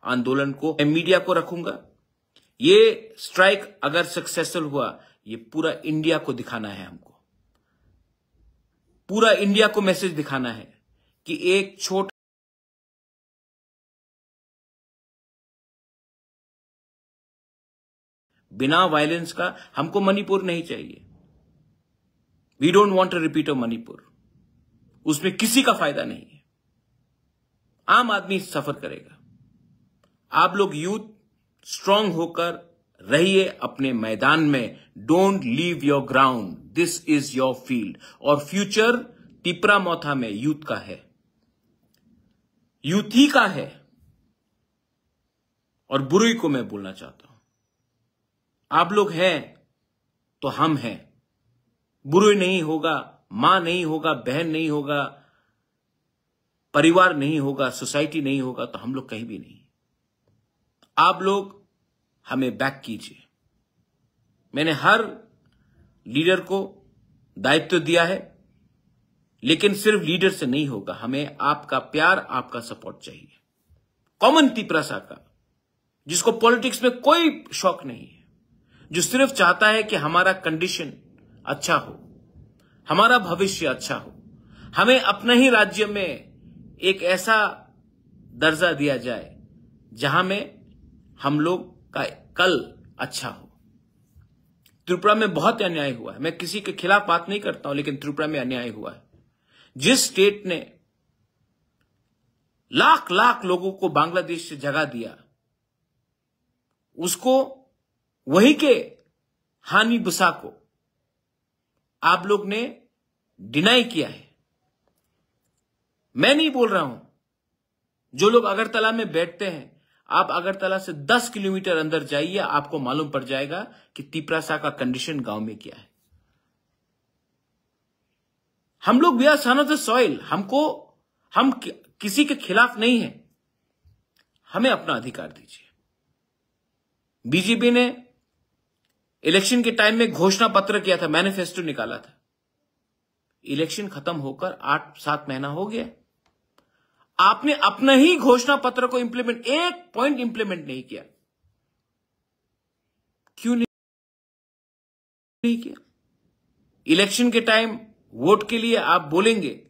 आंदोलन को, मैं मीडिया को रखूंगा। ये स्ट्राइक अगर सक्सेसफुल हुआ, ये पूरा इंडिया को दिखाना है, हमको पूरा इंडिया को मैसेज दिखाना है कि एक छोटा बिना वायलेंस का हमको मणिपुर नहीं चाहिए। We don't want to repeat of Manipur. उसमें किसी का फायदा नहीं है, आम आदमी सफर करेगा। आप लोग यूथ स्ट्रांग होकर रहिए अपने मैदान में। Don't leave your ground, this is your field. और फ्यूचर तिपरामोथा में यूथ का है, यूथ ही का है। और बुरुई को मैं बोलना चाहता हूं, आप लोग हैं तो हम हैं। बुरुई नहीं होगा, मां नहीं होगा, बहन नहीं होगा, परिवार नहीं होगा, सोसाइटी नहीं होगा, तो हम लोग कहीं भी नहीं। आप लोग हमें बैक कीजिए। मैंने हर लीडर को दायित्व दिया है, लेकिन सिर्फ लीडर से नहीं होगा, हमें आपका प्यार, आपका सपोर्ट चाहिए। कॉमन तिपरासा का, जिसको पॉलिटिक्स में कोई शौक नहीं है, जो सिर्फ चाहता है कि हमारा कंडीशन अच्छा हो, हमारा भविष्य अच्छा हो, हमें अपने ही राज्य में एक ऐसा दर्जा दिया जाए जहां में हम लोग का कल अच्छा हो। त्रिपुरा में बहुत अन्याय हुआ है, मैं किसी के खिलाफ बात नहीं करता हूं, लेकिन त्रिपुरा में अन्याय हुआ है। जिस स्टेट ने लाख लाख लोगों को बांग्लादेश से जगा दिया, उसको वही के हानि बुसा को आप लोग ने डिनाई किया है। मैं नहीं बोल रहा हूं, जो लोग अगरतला में बैठते हैं, आप अगरतला से 10 किलोमीटर अंदर जाइए, आपको मालूम पड़ जाएगा कि तिपरासा का कंडीशन गांव में क्या है। हम लोग we are son of the soil, हम किसी के खिलाफ नहीं हैं, हमें अपना अधिकार दीजिए। बीजेपी ने इलेक्शन के टाइम में घोषणा पत्र किया था, मैनिफेस्टो निकाला था। इलेक्शन खत्म होकर 8-7 महीना हो गया, आपने अपना ही घोषणा पत्र को इंप्लीमेंट, एक पॉइंट इंप्लीमेंट नहीं किया। क्यों नहीं किया? इलेक्शन के टाइम वोट के लिए आप बोलेंगे,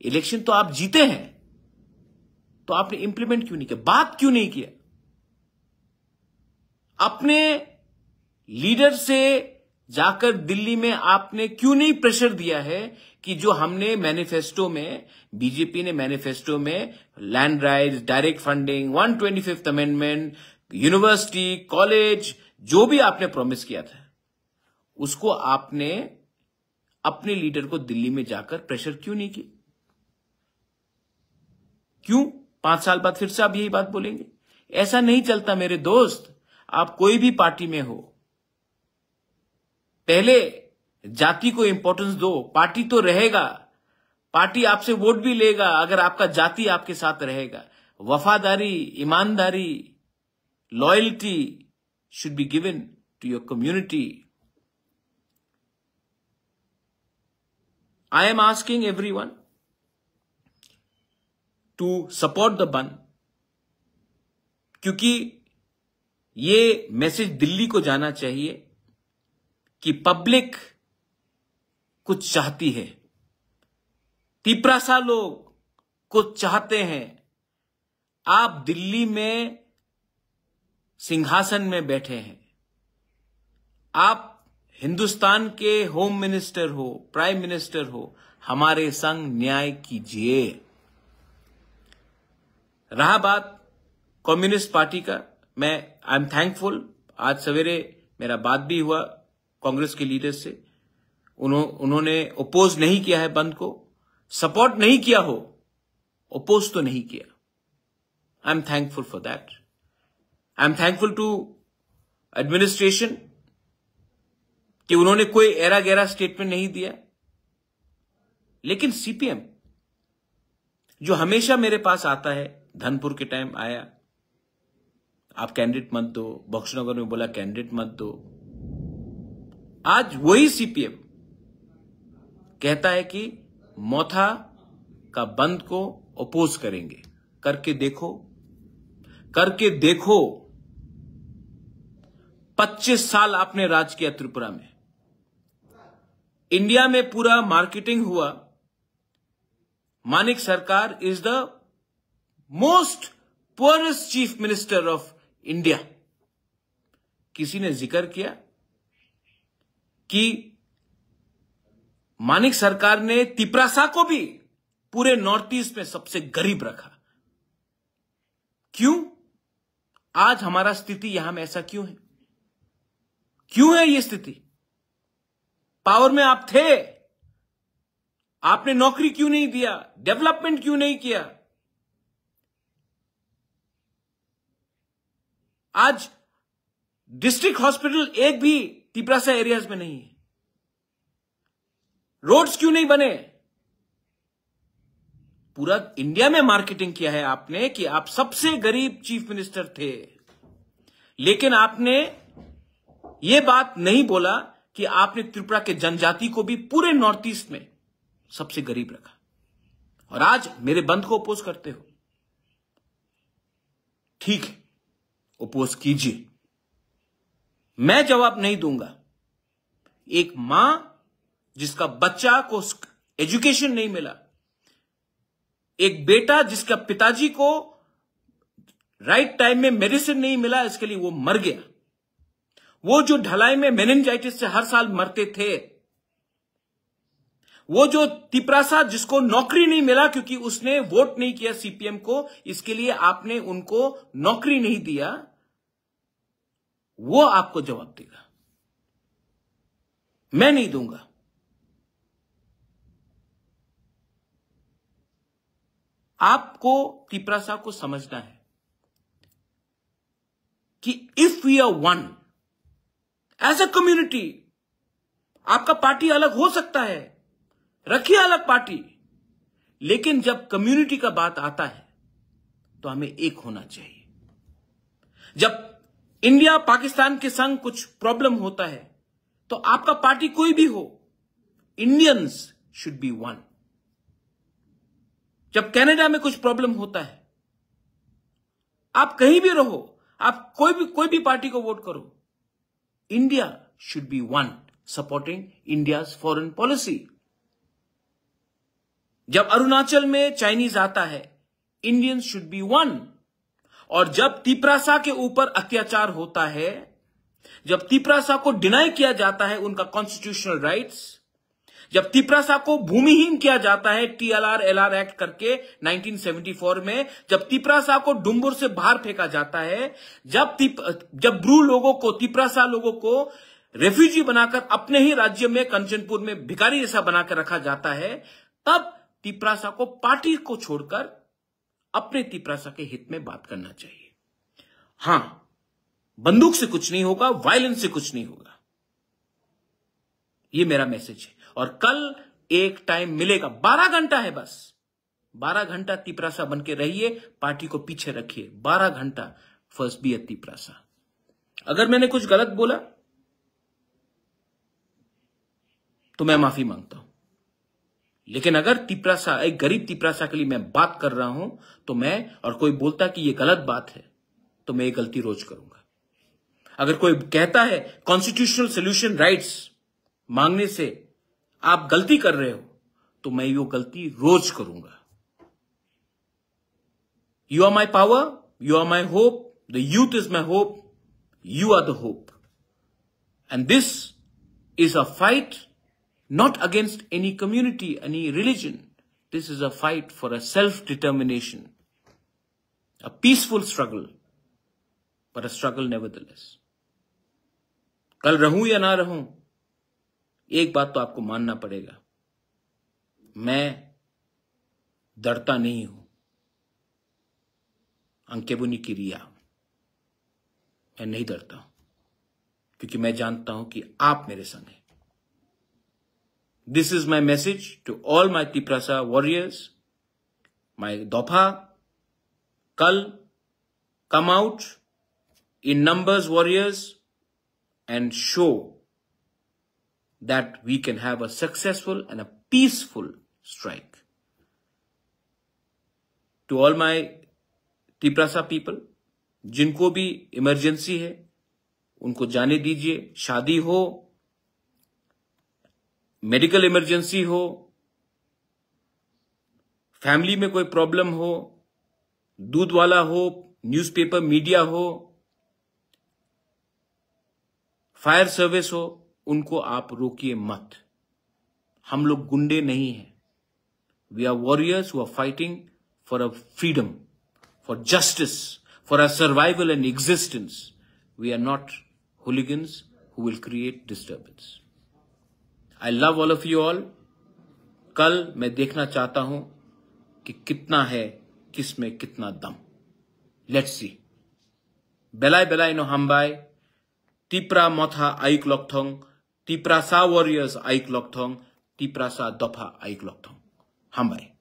इलेक्शन तो आप जीते हैं, तो आपने इंप्लीमेंट क्यों नहीं किया? बात क्यों नहीं किया? अपने लीडर से जाकर दिल्ली में आपने क्यों नहीं प्रेशर दिया है कि जो हमने मैनिफेस्टो में, बीजेपी ने मैनिफेस्टो में land rights, direct funding, 125th amendment, university, college, जो भी आपने प्रॉमिस किया था, उसको आपने अपने लीडर को दिल्ली में जाकर प्रेशर क्यों नहीं किया? क्यों 5 साल बाद फिर से आप यही बात बोलेंगे? ऐसा नहीं चलता मेरे दोस्त। आप कोई भी पार्टी में हो, पहले जाति को इंपॉर्टेंस दो। पार्टी तो रहेगा, पार्टी आपसे वोट भी लेगा अगर आपका जाति आपके साथ रहेगा। वफादारी, ईमानदारी, loyalty should be given to your community. I am asking everyone to support the bandh, क्योंकि ये मैसेज दिल्ली को जाना चाहिए कि पब्लिक कुछ चाहती है। तिपरासा लोग कुछ चाहते हैं। आप दिल्ली में सिंहासन में बैठे हैं, आप हिंदुस्तान के होम मिनिस्टर हो, प्राइम मिनिस्टर हो, हमारे संग न्याय कीजिए। रहा बात कम्युनिस्ट पार्टी का, मैं आई एम थैंकफुल। आज सवेरे मेरा बात भी हुआ कांग्रेस के लीडर से, उन्होंने ओपोज नहीं किया है बंद को, सपोर्ट नहीं किया हो, ओपोज तो नहीं किया। I am thankful for that. I am thankful to administration कि उन्होंने कोई एरा गैरा स्टेटमेंट नहीं दिया। लेकिन सीपीएम जो हमेशा मेरे पास आता है, धनपुर के टाइम आया, आप कैंडिडेट मत दो, बख्शनगर में बोला कैंडिडेट मत दो। आज वही सीपीएम कहता है कि मोथा का बंद को अपोज करेंगे। करके देखो, करके देखो। 25 साल आपने राज किया त्रिपुरा में। इंडिया में पूरा मार्केटिंग हुआ, मानिक सरकार is the most poorest chief minister of India. किसी ने जिक्र किया कि मानिक सरकार ने तिपरासा को भी पूरे नॉर्थ ईस्ट में सबसे गरीब रखा। क्यों? आज हमारा स्थिति यहां में ऐसा क्यों है? क्यों है ये स्थिति? पावर में आप थे, आपने नौकरी क्यों नहीं दिया? डेवलपमेंट क्यों नहीं किया? आज डिस्ट्रिक्ट हॉस्पिटल एक भी तिपरासा एरियाज में नहीं है। रोड्स क्यों नहीं बने? पूरा इंडिया में मार्केटिंग किया है आपने कि आप सबसे गरीब चीफ मिनिस्टर थे, लेकिन आपने यह बात नहीं बोला कि आपने त्रिपुरा के जनजाति को भी पूरे नॉर्थ ईस्ट में सबसे गरीब रखा। और आज मेरे बंद को अपोज करते हो। ठीक है, अपोज कीजिए, मैं जवाब नहीं दूंगा। एक मां जिसका बच्चा को एजुकेशन नहीं मिला, एक बेटा जिसका पिताजी को राइट टाइम में मेडिसिन नहीं मिला, इसके लिए वो मर गया। वो जो ढलाई में मेनिंजाइटिस से हर साल मरते थे, वो जो तिपरासा जिसको नौकरी नहीं मिला क्योंकि उसने वोट नहीं किया सीपीएम को, इसके लिए आपने उनको नौकरी नहीं दिया, वो आपको जवाब देगा। मैं नहीं दूंगा। आपको तिपरासा को समझना है कि if we are one as a community, आपका पार्टी अलग हो सकता है, रखिए अलग पार्टी, लेकिन जब कम्युनिटी का बात आता है तो हमें एक होना चाहिए। जब इंडिया पाकिस्तान के संग कुछ प्रॉब्लम होता है तो आपका पार्टी कोई भी हो, इंडियंस शुड बी वन। जब कनाडा में कुछ प्रॉब्लम होता है, आप कहीं भी रहो, आप कोई भी पार्टी को वोट करो, India should be one supporting India's foreign policy. जब अरुणाचल में चाइनीज आता है, इंडियंस शुड बी वन। और जब तिपरासा के ऊपर अत्याचार होता है, जब तिपरासा को डिनाई किया जाता है उनका कॉन्स्टिट्यूशनल राइट्स, जब तिपरासा को भूमिहीन किया जाता है टीएलआर एलआर एक्ट करके 1974 में, जब तिपरासा को डुम्बुर से बाहर फेंका जाता है, जब ब्रू लोगों को, तिपरासा लोगों को रेफ्यूजी बनाकर अपने ही राज्य में कंचनपुर में भिखारी जैसा बनाकर रखा जाता है, तब तिपरासा को पार्टी को छोड़कर अपने तिपरासा के हित में बात करना चाहिए। हां, बंदूक से कुछ नहीं होगा, वायलेंस से कुछ नहीं होगा। यह मेरा मैसेज है। और कल एक टाइम मिलेगा, 12 घंटा है बस, 12 घंटा तिपरासा बन के रहिए, पार्टी को पीछे रखिए, 12 घंटा फर्स्ट बी एट तिपरासा। अगर मैंने कुछ गलत बोला तो मैं माफी मांगता हूं, लेकिन अगर तिपरासा, एक गरीब तिपरासा के लिए मैं बात कर रहा हूं, तो मैं, और कोई बोलता कि यह गलत बात है, तो मैं ये गलती रोज करूंगा। अगर कोई कहता है कॉन्स्टिट्यूशनल सोल्यूशन राइट्स मांगने से आप गलती कर रहे हो, तो मैं वो गलती रोज करूंगा। You are my power, you are my hope, the youth is my hope, you are the hope, and this is a fight not against any community, any religion. This is a fight for a self-determination, a peaceful struggle, but a struggle nevertheless. कल रहूं या ना रहूं, एक बात तो आपको मानना पड़ेगा, मैं डरता नहीं हूं। अंकेबुनी की रिया, मैं नहीं डरता हूं, क्योंकि मैं जानता हूं कि आप मेरे संग हैं। This is my message to all my Tiprasa warriors, my Dopa. Kal, come out in numbers, warriors, and show that we can have a successful and a peaceful strike. To all my Tiprasa people, जिनको भी emergency है उनको जाने दीजिए। शादी हो, medical emergency हो, family में कोई प्रॉब्लम हो, दूध वाला हो, न्यूज़पेपर मीडिया हो, फायर सर्विस हो, उनको आप रोकिए मत। हम लोग गुंडे नहीं हैं। We are warriors who are fighting for a freedom, for justice, for a survival and existence. We are not hooligans who will create disturbance. I love all of you all. कल मैं देखना चाहता हूं कि कितना है, किसमें कितना दम। Let's see. बेलाय नो हमबाय, तिप्रा मथा आइक लकथोंग, तिप्रा सा वॉरियर्स आइक लकथोंग, तिप्रा सा दफा आइक लकथोंग। हमबाय।